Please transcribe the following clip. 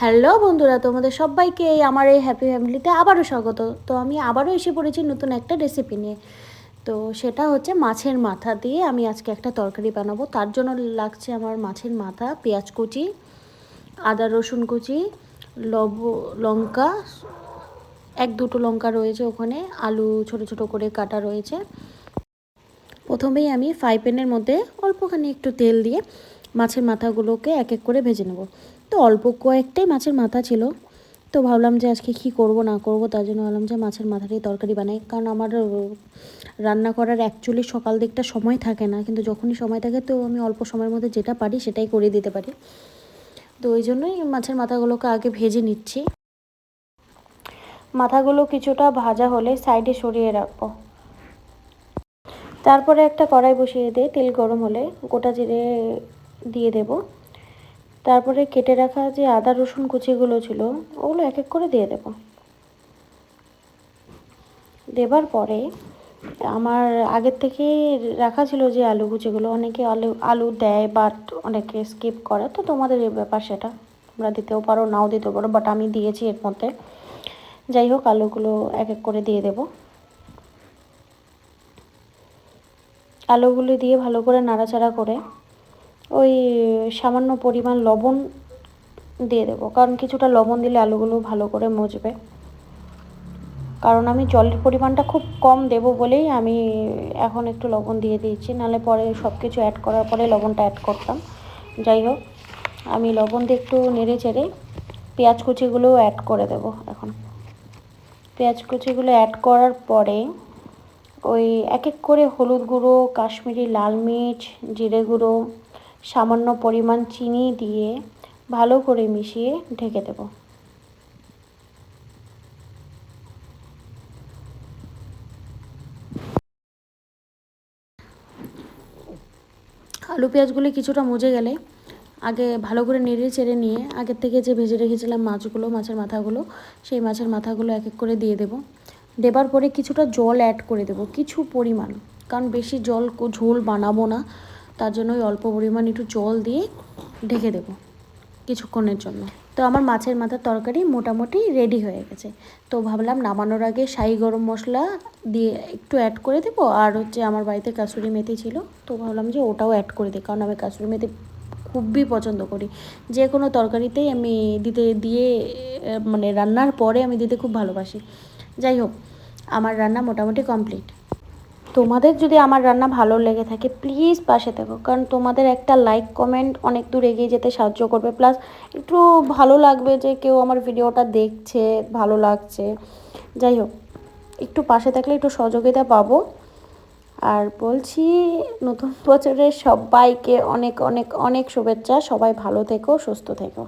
Hello বন্ধুরা, তোমাদের সবাইকে আমার এই হ্যাপি ফ্যামিলিতে আবারও স্বাগত। তো আমি আবারও এসে পড়েছি নতুন একটা রেসিপি নিয়ে। তো সেটা হচ্ছে মাছের মাথা দিয়ে আমি আজকে একটা তরকারি বানাবো। তার জন্য লাগছে আমার মাছের মাথা, পেঁয়াজ কুচি, আদা রসুন কুচি, লঙ্কা, এক দুটো লঙ্কা রয়েছে ওখানে, আলু ছোট ছোট করে কাটা রয়েছে। প্রথমেই আমি ফ্রাই প্যানের মধ্যে অল্পখানি একটু তেল দিয়ে মাছের মাথাগুলোকে এক এক করে ভেজে নেব। তো অল্প কয়েকটাই মাছের মাথা ছিল, তো ভাবলাম যে আজকে কী করব না করব, তার জন্য ভাবলাম যে মাছের মাথাটাই তরকারি বানাই। কারণ আমার রান্না করার অ্যাকচুয়ালি সকাল দিকটা সময় থাকে না, কিন্তু যখনই সময় থাকে তো আমি অল্প সময়ের মধ্যে যেটা পারি সেটাই করে দিতে পারি। তো ওই জন্যই মাছের মাথাগুলোকে আগে ভেজে নিচ্ছি। মাথাগুলো কিছুটা ভাজা হলে সাইডে সরিয়ে রাখবো। তারপরে একটা কড়াই বসিয়ে দিয়ে তেল গরম হলে গোটা জিরে দিয়ে দেব। তারপরে কেটে রাখা যে আদা রসুন কুচিগুলো ছিল ওগুলো এক এক করে দিয়ে দেব। দেবার পরে আমার আগের থেকে রাখা ছিল যে আলু কুচিগুলো, অনেকে আলু দেয় বাট অনেকে স্কিপ করে, তো তোমাদের এই ব্যাপার, সেটা তোমরা দিতেও পারো নাও দিতেও পারো, বাট আমি দিয়েছি এর মধ্যে। যাই হোক, আলুগুলো এক এক করে দিয়ে দেব। আলুগুলো দিয়ে ভালো করে নাড়াচাড়া করে ওই সামান্য পরিমাণ লবণ দিয়ে দেবো, কারণ কিছুটা লবণ দিলে আলুগুলো ভালো করে মজবে। কারণ আমি জলের পরিমাণটা খুব কম দেব বলেই আমি এখন একটু লবণ দিয়ে দিয়েছি, নাহলে পরে সব কিছু অ্যাড করার পরে লবণটা অ্যাড করতাম। যাই হোক, আমি লবণ দিয়ে একটু নেড়ে চেড়ে পেঁয়াজ কুচিগুলোও অ্যাড করে দেব। এখন পেঁয়াজ কুচিগুলো অ্যাড করার পরে ওই এক এক করে হলুদ গুঁড়ো, কাশ্মীরি লাল মির্চ, জিরে গুঁড়ো, সামান্য পরিমাণ চিনি দিয়ে ভালো করে মিশিয়ে ঢেকে দেব। আলু পেঁয়াজগুলি কিছুটা মজে গেলে আগে ভালো করে নেড়ে চেড়ে নিয়ে আগের থেকে যে ভেজে রেখেছিলাম মাছগুলো, মাছের মাথাগুলো, সেই মাছের মাথাগুলো এক এক করে দিয়ে দেব। দেবার পরে কিছুটা জল অ্যাড করে দেব, কিছু পরিমাণ, কারণ বেশি ঝোল বানাবো না, তার জন্য ওই অল্প পরিমাণ একটু জল দিয়ে ঢেকে দেব কিছুক্ষণের জন্য। তো আমার মাছের মাথার তরকারি মোটামুটি রেডি হয়ে গেছে। তো ভাবলাম নামানোর আগে শাহি গরম মশলা দিয়ে একটু অ্যাড করে দেবো, আর হচ্ছে আমার বাড়িতে কাসুরি মেথি ছিল, তো ভাবলাম যে ওটাও অ্যাড করে দিই, কারণ আমি কাসুরি মেথি খুবই পছন্দ করি। যে কোনো তরকারিতেই আমি দিয়ে মানে রান্নার পরে আমি দিতে খুব ভালোবাসি। যাই হোক, আমার রান্না মোটামুটি কমপ্লিট। তোমাদের যদি আমার রান্না ভালো লেগে থাকে প্লিজ পাশে থেকো, কারণ তোমাদের একটা লাইক কমেন্ট অনেক দূর এগিয়ে যেতে সাহায্য করবে, প্লাস একটু ভালো লাগবে যে কেউ আমার ভিডিওটা দেখছে, ভালো লাগছে। যাই হোক, একটু পাশে থাকলে একটু সহযোগিতা পাবো। আর বলছি, নতুন বছরের সবাইকে অনেক অনেক অনেক শুভেচ্ছা। সবাই ভালো থেকো, সুস্থ থেকো।